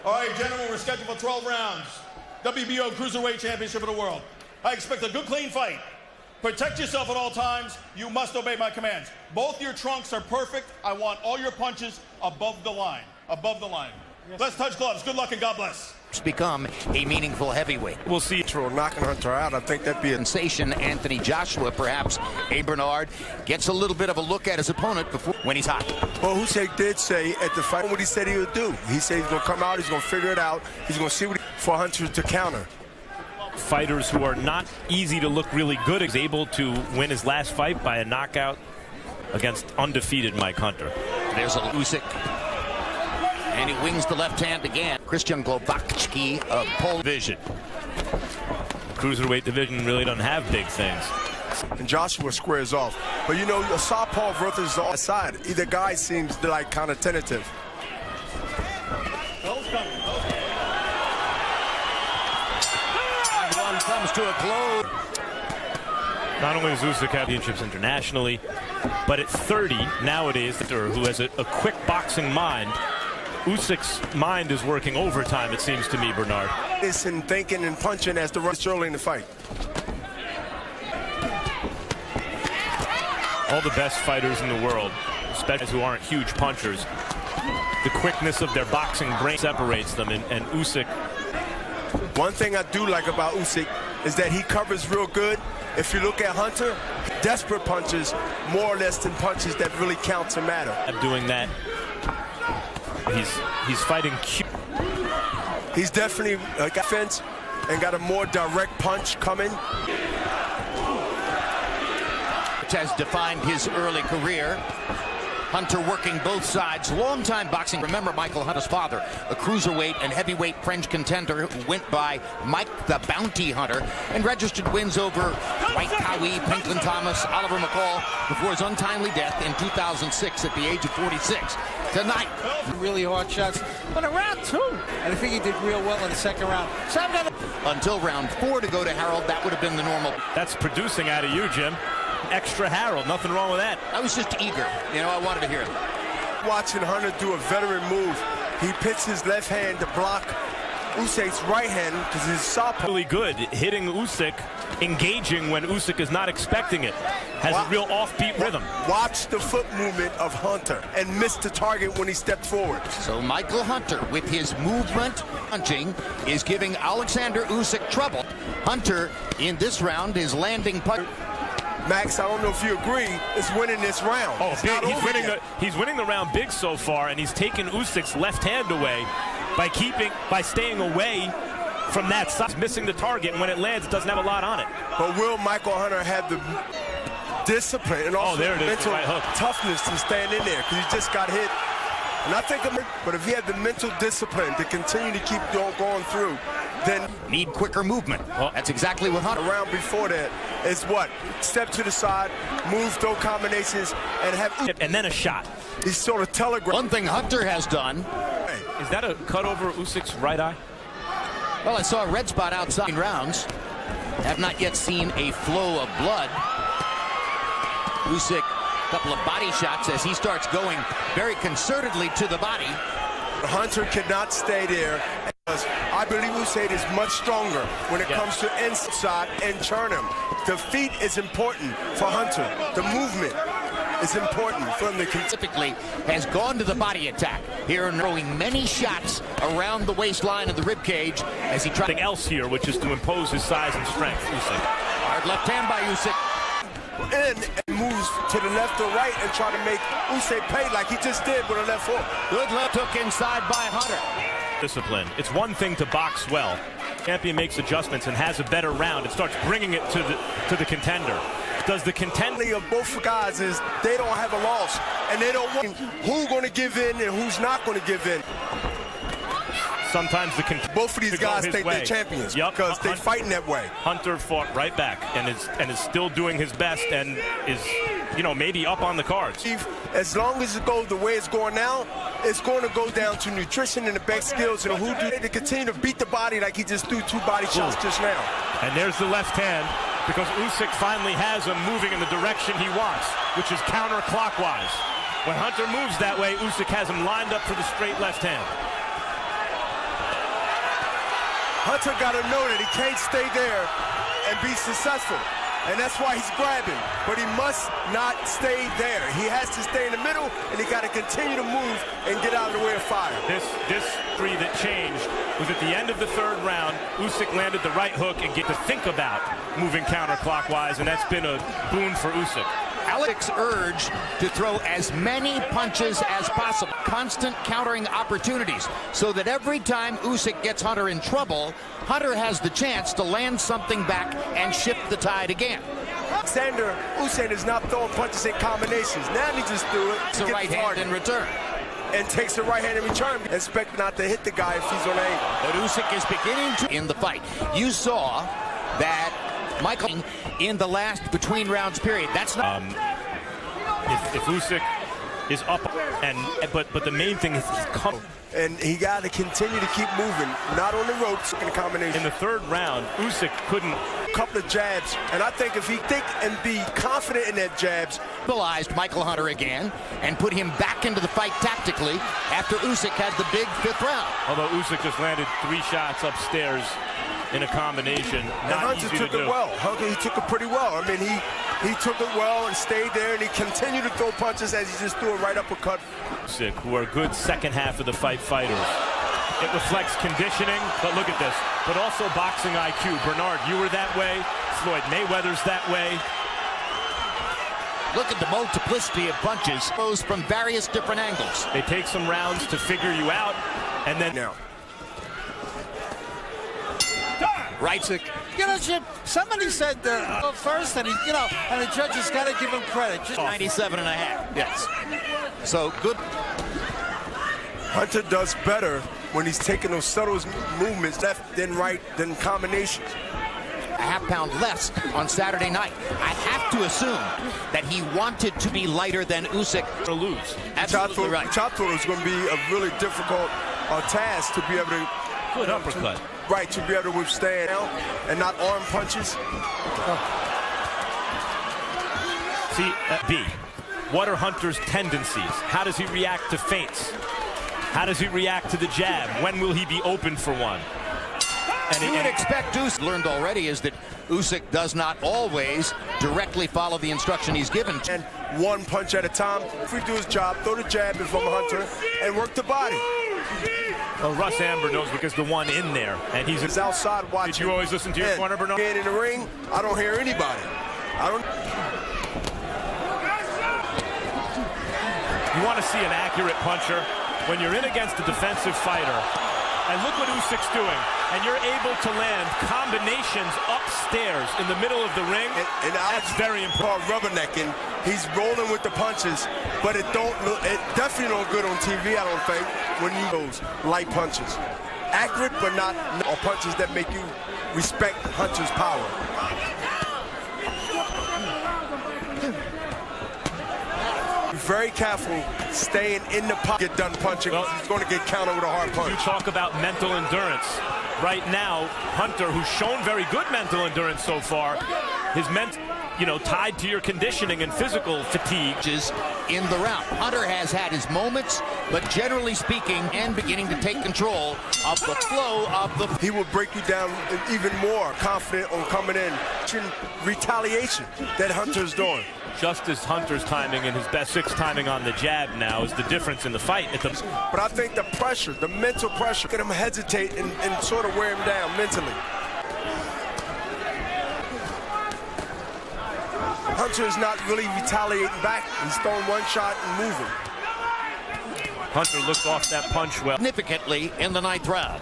All right, gentlemen, we're scheduled for 12 rounds. WBO Cruiserweight Championship of the World. I expect a good, clean fight. Protect yourself at all times. You must obey my commands. Both your trunks are perfect. I want all your punches above the line. Above the line. Yes. Let's touch gloves. Good luck and God bless. Become a meaningful heavyweight. We'll see. Knocking Hunter out, I think that'd be a sensation. Anthony Joshua, perhaps a Bernard, gets a little bit of a look at his opponent before when he's hot. Well, Usyk did say at the fight what he said he would do. He said he's going to come out, he's going to figure it out, he's going to see what for Hunter to counter. Fighters who are not easy to look really good is able to win his last fight by a knockout against undefeated Mike Hunter. There's a Usyk. And he wings the left hand again. Christian Glowacki of Pole division. Cruiserweight division really doesn't have big things. And Joshua squares off. But you know, a southpaw versus the outside. Either guy seems like kind of tentative. One comes to a close. Not only does Usyk have championships internationally, but at 30 nowadays, who has a quick boxing mind, Usyk's mind is working overtime, it seems to me, Bernard. Listen, thinking and punching as the rush early in the fight. All the best fighters in the world, especially who aren't huge punchers, the quickness of their boxing brain separates them, and Usyk. One thing I do like about Usyk is that he covers real good. If you look at Hunter, desperate punches, more or less than punches that really count and matter. I'm doing that. He's fighting. He's definitely got offense and got a more direct punch coming. Which has defined his early career. Hunter working both sides. Long-time boxing. Remember Michael Hunter's father, a cruiserweight and heavyweight French contender who went by Mike the Bounty Hunter and registered wins over White Cowie, Pinklin Thomas, Oliver McCall before his untimely death in 2006 at the age of 46. Tonight, really hard shots. But in round 2, and I think he did real well in the second round. So I'm gonna... Until round 4 to go to Harold, that would have been the normal. That's producing out of you, Jim. Extra Harold, nothing wrong with that. I was just eager. You know, I wanted to hear it. Watching Hunter do a veteran move, he pits his left hand to block Usyk's right hand because his southpaw. Really good, hitting Usyk, engaging when Usyk is not expecting it. Has a real offbeat rhythm. Watch the foot movement of Hunter and missed the target when he stepped forward. So Michael Hunter, with his movement punching, is giving Oleksandr Usyk trouble. Hunter, in this round, is landing punch. Max, I don't know if you agree, is winning this round. Oh, he's winning the round big so far, and he's taken Usyk's left hand away by staying away from that side. He's missing the target, and when it lands, it doesn't have a lot on it. But will Michael Hunter have the discipline and also mental toughness to stand in there? Because he just got hit. And I think, but if he had the mental discipline to continue to keep going through, then need quicker movement. Well, that's exactly what Hunter. Around before that is what? Step to the side, move, throw combinations, and have. And then a shot. He's sort of telegraph. One thing Hunter has done. Is that a cut over Usyk's right eye? Well, I saw a red spot outside rounds. Have not yet seen a flow of blood. Usyk, a couple of body shots as he starts going very concertedly to the body. Hunter cannot stay there. I believe Usyk is much stronger when it comes to inside and turn him. The feet is important for Hunter. The movement is important for him to typically has gone to the body attack here and throwing many shots around the waistline of the rib cage as he tries something else here, which is to impose his size and strength. Usyk. Hard left hand by Usyk. And moves to the left or right and try to make Usyk pay like he just did with a left hook. Good left hook inside by Hunter. Discipline. It's one thing to box well. Champion makes adjustments and has a better round. It starts bringing it to the contender. Does the contender of both guys is they don't have a loss and they don't want who's going to give in and who's not going to give in. Sometimes both of these guys think they're champions because they're fighting that way. Hunter fought right back and is still doing his best and is, you know, maybe up on the cards. As long as it goes the way it's going now, it's going to go down to nutrition and the best skills and who do they to continue to beat the body like he just threw 2 body shots just now. And there's the left hand because Usyk finally has him moving in the direction he wants, which is counterclockwise. When Hunter moves that way, Usyk has him lined up for the straight left hand. Hunter got to know that he can't stay there and be successful. And that's why he's grabbing. But he must not stay there. He has to stay in the middle, and he got to continue to move and get out of the way of fire. This three that changed was at the end of the third round. Usyk landed the right hook and get to think about moving counterclockwise, and that's been a boon for Usyk. Alex's urge to throw as many punches as possible. Constant countering opportunities so that every time Usyk gets Hunter in trouble, Hunter has the chance to land something back and shift the tide again. Oleksandr Usyk is not throwing punches in combinations. Now he just do it. It's a right hand in return. And takes the right hand in return. Expect not to hit the guy if he's on angle. But Usyk is beginning to in the fight. You saw that Michael in the last between rounds period. That's not if Usyk is up, but the main thing is he's coming. And he got to continue to keep moving, not on the ropes in the combination. In the third round, Usyk couldn't. Couple of jabs, and I think if he think and be confident in that jabs. Stabilized Michael Hunter again and put him back into the fight tactically after Usyk had the big fifth round. Although Usyk just landed 3 shots upstairs in a combination, not easy to do. Hunter took it well. Hunter, he took it pretty well. I mean, he took it well and stayed there, and he continued to throw punches as he just threw a right uppercut. Usyk, who are good second half of the fight fighters. It reflects conditioning, but look at this. But also boxing IQ. Bernard, you were that way. Floyd Mayweather's that way. Look at the multiplicity of punches, those from various different angles. They take some rounds to figure you out, and then now. Right. You know, Jim, somebody said first, and and the judges got to give him credit. Just 97.5. Yes. So good. Hunter does better when he's taking those subtle movements, left then right, then combinations. A half-pound less on Saturday night. I have to assume that he wanted to be lighter than Usyk to lose. Absolutely right. Chop throw is going to be a really difficult task to be able to. Good uppercut. Right, to be able to withstand and not arm punches. See, B, what are Hunter's tendencies? How does he react to feints? How does he react to the jab? When will he be open for one? And you would expect Usyk learned already is that Usyk does not always directly follow the instruction he's given. And one punch at a time. If we do his job, throw the jab if I'm a Hunter, and work the body. Well, Russ Amber knows because the one in there, and he's outside watching. Did you always listen to your corner, Bernard? In the ring, I don't hear anybody. You want to see an accurate puncher when you're in against a defensive fighter, and look what Usyk's doing, and you're able to land combinations upstairs in the middle of the ring. And that's very important. Rubbernecking. He's rolling with the punches, but it definitely don't good on TV, I don't think, when you those light punches. Accurate, but not punches that make you respect Hunter's power. Be very careful staying in the pocket, get done punching. Well, he's going to get countered with a hard punch. You talk about mental endurance. Right now, Hunter, who's shown very good mental endurance so far, his tied to your conditioning and physical fatigue. Is in the round. Hunter has had his moments, but generally speaking, and beginning to take control of the flow of the. He will break you down even more confident on coming in. Retaliation that Hunter's doing. Just as Hunter's timing and his best 6 timing on the jab now is the difference in the fight. But I think the pressure, the mental pressure, get him hesitate and sort of wear him down mentally. Hunter is not really retaliating back. He's throwing one shot and moving. Hunter looked off that punch well. Significantly in the 9th round.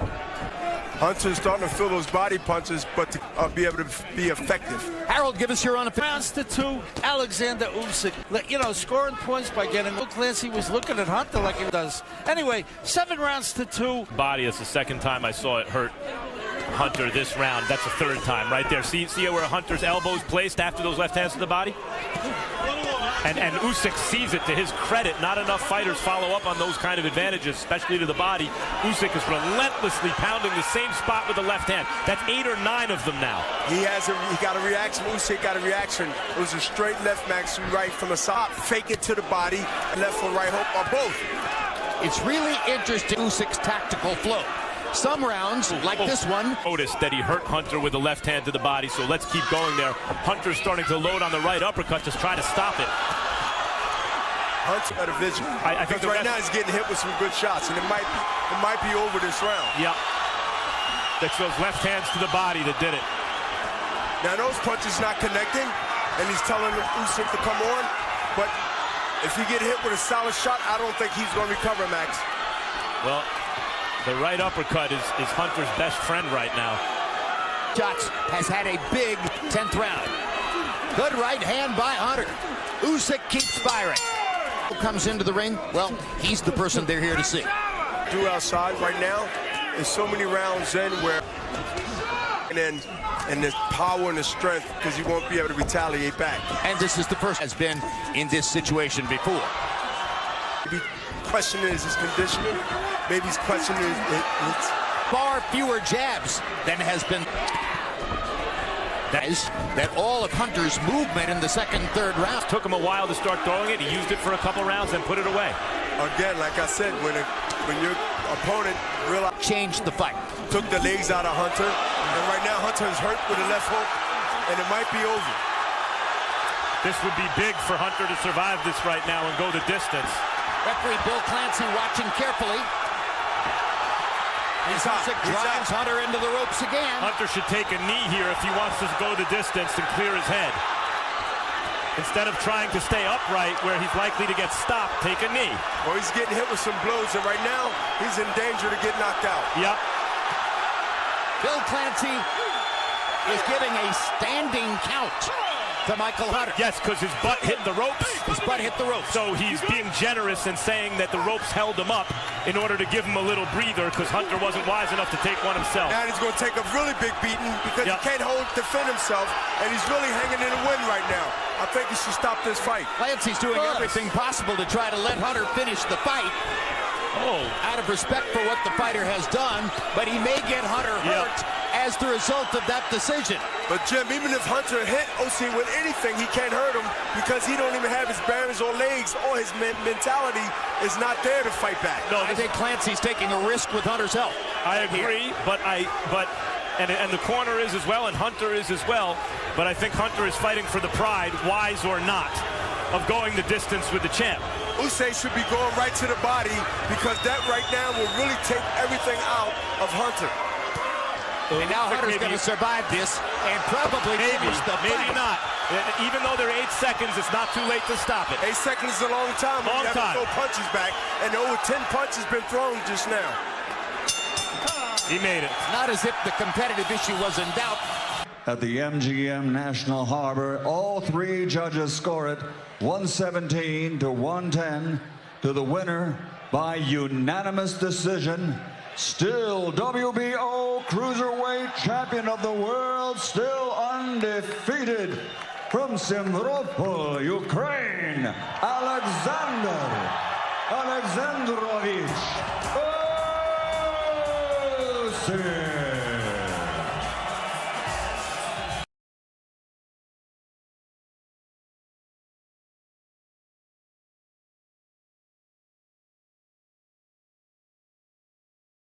Hunter's starting to feel those body punches, but to be able to be effective. Harold, give us your rounds to 2. Oleksandr Usyk, scoring points by getting. Clancy was looking at Hunter like he does. Anyway, 7 rounds to 2. Body is the second time I saw it hurt Hunter this round. That's the 3rd time right there. See where Hunter's elbow's placed after those left hands to the body? And Usyk sees it to his credit. Not enough fighters follow up on those kind of advantages, especially to the body. Usyk is relentlessly pounding the same spot with the left hand. That's 8 or 9 of them now. He got a reaction. Usyk got a reaction. It was a straight left max right from the side. Fake it to the body. Left or right hook or both. It's really interesting Usyk's tactical flow. some rounds, like this one. Noticed that he hurt Hunter with the left hand to the body, so let's keep going there. Hunter's starting to load on the right uppercut, just try to stop it. Hunter had a vision. I think right now he's getting hit with some good shots, and it might be over this round. Yeah. That's those left hands to the body that did it. Now those punches not connecting, and he's telling Usyk to come on, but if he get hit with a solid shot, I don't think he's going to recover, Max. Well, the right uppercut is Hunter's best friend right now. Shots has had a big 10th round. Good right hand by Hunter. Usyk keeps firing. Comes into the ring, well, he's the person they're here to see. Do outside right now, there's so many rounds in where and the power and the strength, because you won't be able to retaliate back. And this is the first has been in this situation before. Maybe questioning is his conditioning. Maybe he's questioning his far fewer jabs than has been. That all of Hunter's movement in the second, third round. Took him a while to start throwing it. He used it for a couple rounds and put it away. Again, like I said, when your opponent realized changed the fight, took the legs out of Hunter, and right now Hunter is hurt with a left hook, and it might be over. This would be big for Hunter to survive this right now and go the distance. Referee Bill Clancy watching carefully. Usyk drives Hunter into the ropes again. Hunter should take a knee here if he wants to go the distance and clear his head. Instead of trying to stay upright where he's likely to get stopped, take a knee. Well, he's getting hit with some blows, and right now he's in danger to get knocked out. Yep. Bill Clancy is giving a standing count to Michael Hunter. Yes, because his butt hit the ropes. His butt hit the ropes. So he's being generous and saying that the ropes held him up in order to give him a little breather, because Hunter wasn't wise enough to take one himself. Now he's going to take a really big beating because he can't defend himself, and he's really hanging in the wind right now. I think he should stop this fight. Clancy's doing everything possible to try to let Hunter finish the fight. Out of respect for what the fighter has done, but he may get Hunter hurt as the result of that decision. But Jim, even if Hunter hit Usyk with anything, he can't hurt him because he don't even have his bearings or legs, or his mentality is not there to fight back. No, I think Clancy's taking a risk with Hunter's help. I agree, and the corner is as well, and Hunter is as well. But I think Hunter is fighting for the pride, wise or not, of going the distance with the champ. Usyk should be going right to the body, because that right now will really take everything out of Hunter. And now Hunter's going to survive this and probably finish the fight. Maybe not. Even though there are 8 seconds, it's not too late to stop it. 8 seconds is a long time. Long time. Throw punches back, and over 10 punches been thrown just now. He made it. It's not as if the competitive issue was in doubt. At the MGM National Harbor, all 3 judges score it 117 to 110 to the winner by unanimous decision. Still WBO Cruiserweight Champion of the World, still undefeated, from Simferopol, Ukraine, Oleksandr Usyk.